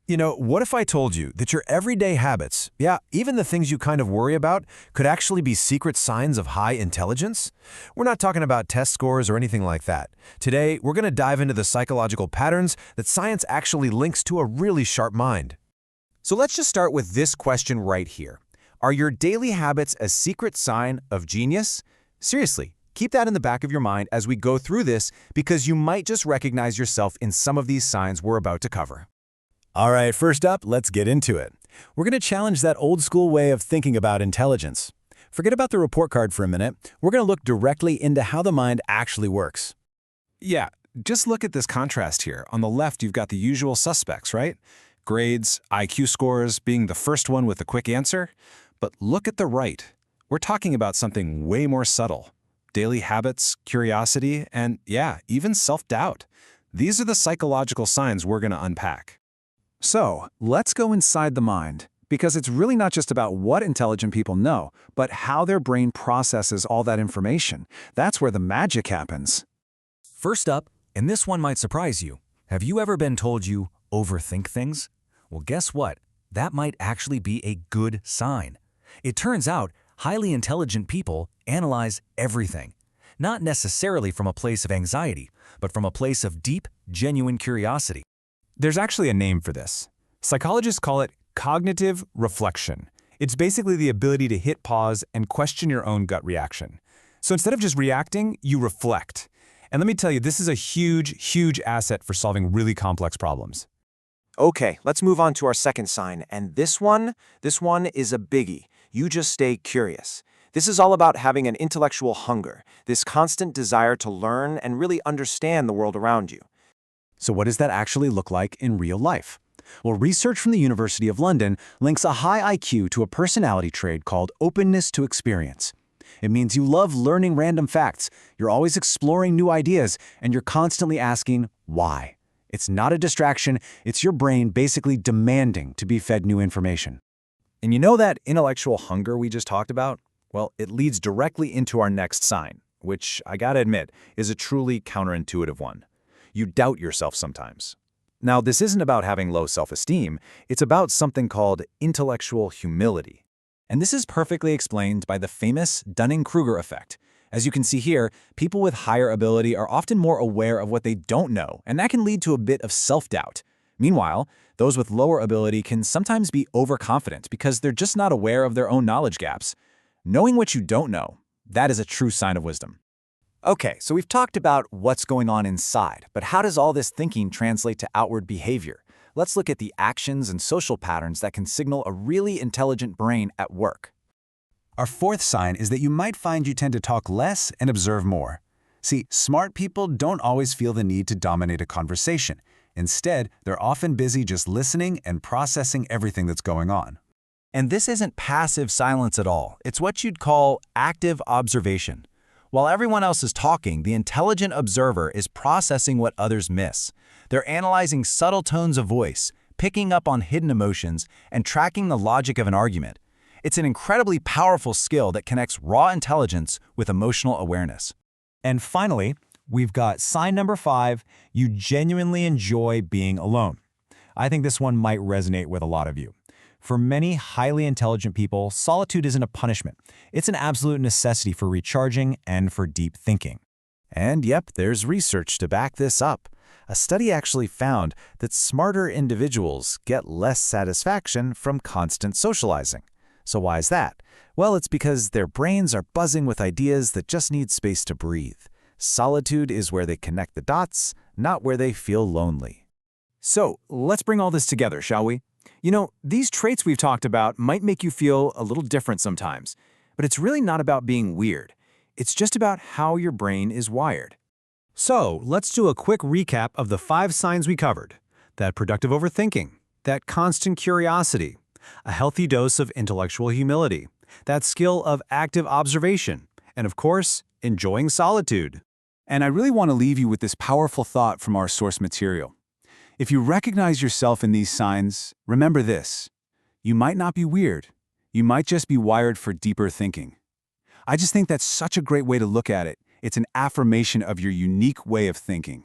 What if I told you that your everyday habits, yeah, even the things you kind of worry about, could actually be secret signs of high intelligence? We're not talking about test scores or anything like that. Today, we're going to dive into the psychological patterns that science actually links to a really sharp mind. So let's just start with this question right here. Are your daily habits a secret sign of genius? Seriously, keep that in the back of your mind as we go through this because you might just recognize yourself in some of these signs we're about to cover. All right, first up, let's get into it. We're going to challenge that old school way of thinking about intelligence. Forget about the report card for a minute. We're going to look directly into how the mind actually works. Yeah, just look at this contrast here. On the left, you've got the usual suspects, right? Grades, IQ scores, being the first one with a quick answer. But look at the right. We're talking about something way more subtle. Daily habits, curiosity, and yeah, even self-doubt. These are the psychological signs we're going to unpack. So, let's go inside the mind, because it's really not just about what intelligent people know, but how their brain processes all that information. That's where the magic happens. First up, and this one might surprise you, have you ever been told you overthink things? Well, guess what? That might actually be a good sign. It turns out highly intelligent people analyze everything, not necessarily from a place of anxiety, but from a place of deep, genuine curiosity. There's actually a name for this. Psychologists call it cognitive reflection. It's basically the ability to hit pause and question your own gut reaction. So instead of just reacting, you reflect. And let me tell you, this is a huge, huge asset for solving really complex problems. Okay, let's move on to our second sign, and this one is a biggie. You just stay curious. This is all about having an intellectual hunger, this constant desire to learn and really understand the world around you. So what does that actually look like in real life? Well, research from the University of London links a high IQ to a personality trait called openness to experience. It means you love learning random facts, you're always exploring new ideas, and you're constantly asking, why? It's not a distraction, it's your brain basically demanding to be fed new information. And you know that intellectual hunger we just talked about? Well, it leads directly into our next sign, which, I gotta admit, is a truly counterintuitive one. You doubt yourself sometimes. Now, this isn't about having low self-esteem, it's about something called intellectual humility. And this is perfectly explained by the famous Dunning-Kruger effect. As you can see here, people with higher ability are often more aware of what they don't know, and that can lead to a bit of self-doubt. Meanwhile, those with lower ability can sometimes be overconfident because they're just not aware of their own knowledge gaps. Knowing what you don't know, that is a true sign of wisdom. Okay, so we've talked about what's going on inside, but how does all this thinking translate to outward behavior? Let's look at the actions and social patterns that can signal a really intelligent brain at work. Our fourth sign is that you might find you tend to talk less and observe more. See, smart people don't always feel the need to dominate a conversation. Instead, they're often busy just listening and processing everything that's going on. And this isn't passive silence at all. It's what you'd call active observation. While everyone else is talking, the intelligent observer is processing what others miss. They're analyzing subtle tones of voice, picking up on hidden emotions, and tracking the logic of an argument. It's an incredibly powerful skill that connects raw intelligence with emotional awareness. And finally, we've got sign number 5, you genuinely enjoy being alone. I think this one might resonate with a lot of you. For many highly intelligent people, solitude isn't a punishment. It's an absolute necessity for recharging and for deep thinking. And yep, there's research to back this up. A study actually found that smarter individuals get less satisfaction from constant socializing. So why is that? Well, it's because their brains are buzzing with ideas that just need space to breathe. Solitude is where they connect the dots, not where they feel lonely. So, let's bring all this together, shall we? You know, these traits we've talked about might make you feel a little different sometimes, but it's really not about being weird. It's just about how your brain is wired. So, let's do a quick recap of the 5 signs we covered. That productive overthinking, that constant curiosity, a healthy dose of intellectual humility, that skill of active observation, and of course, enjoying solitude. And I really want to leave you with this powerful thought from our source material. If you recognize yourself in these signs, remember this. You might not be weird. You might just be wired for deeper thinking. I just think that's such a great way to look at it. It's an affirmation of your unique way of thinking.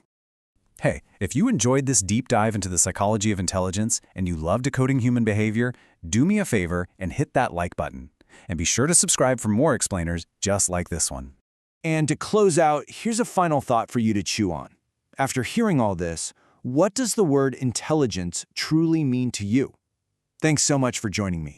Hey, if you enjoyed this deep dive into the psychology of intelligence and you love decoding human behavior, do me a favor and hit that like button. And be sure to subscribe for more explainers just like this one. And to close out, here's a final thought for you to chew on. After hearing all this, what does the word intelligence truly mean to you? Thanks so much for joining me.